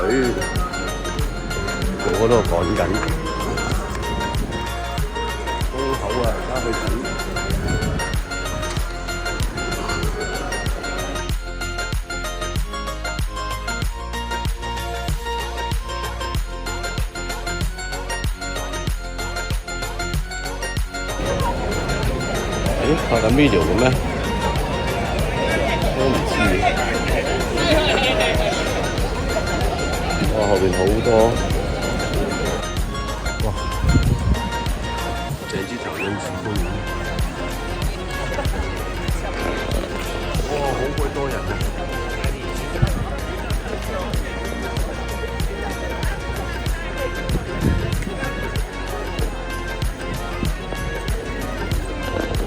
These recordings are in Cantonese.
隊，我嗰度趕緊風口啊，而家去等。咦，拍緊 video 嘅咩？都唔知。哇，後邊好多。哇！這支頭恩賜公園。哇，好鬼多人啊！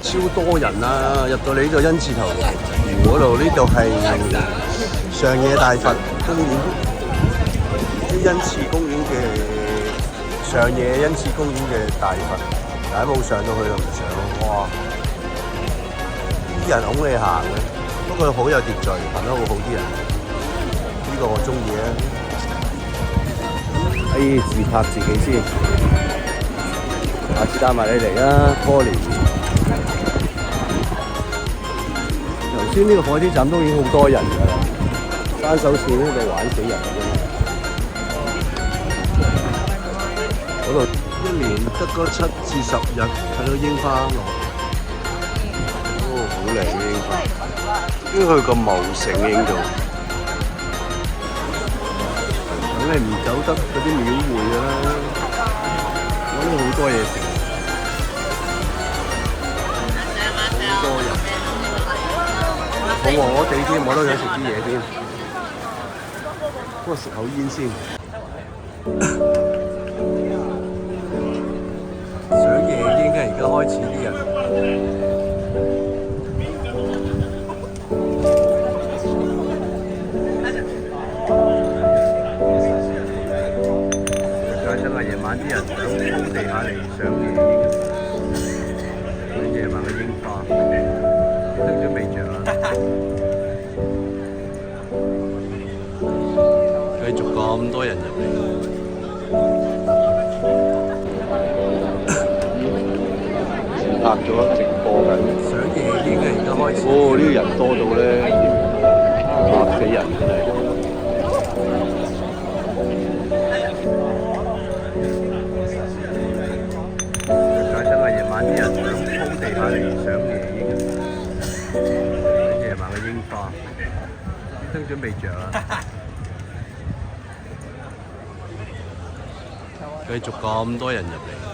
超多人啊！入到你呢個恩賜頭湖嗰度，呢度係上野大佛公園，啲恩賜公園嘅上野恩賜公園嘅大佛，大家冇上到去就唔上。哇！啲人拱你行嘅，不過好有秩序，行得好好啲人。呢個我中意啊！自拍自己先，下次帶埋你嚟啊 ，Poly。頭先呢個火車站都已經好多人㗎啦，單手線呢度玩死人㗎啫。嗰度一年得嗰7至10日睇到櫻花落，好靚嘅櫻花。點解佢咁茂盛嘅呢度？梗係唔走得嗰啲廟會㗎啦，嗰度好多嘢食，好多人。好餓我哋添，我都想食啲嘢添。不過食口煙先。上夜煙嘅而家開始啲人。再真係夜晚啲人想鋪地下嚟上夜煙，上夜晚嘅櫻花，燈準備着啦。繼續咁多人入嚟，拍咗直播緊，上夜煙嘅而家開始。呢個人多到咧，嚇死人真係。再真係夜晚啲人想鋪地下嚟上夜煙，夜晚嘅櫻花，燈準備着啦。繼續咁多人入嚟。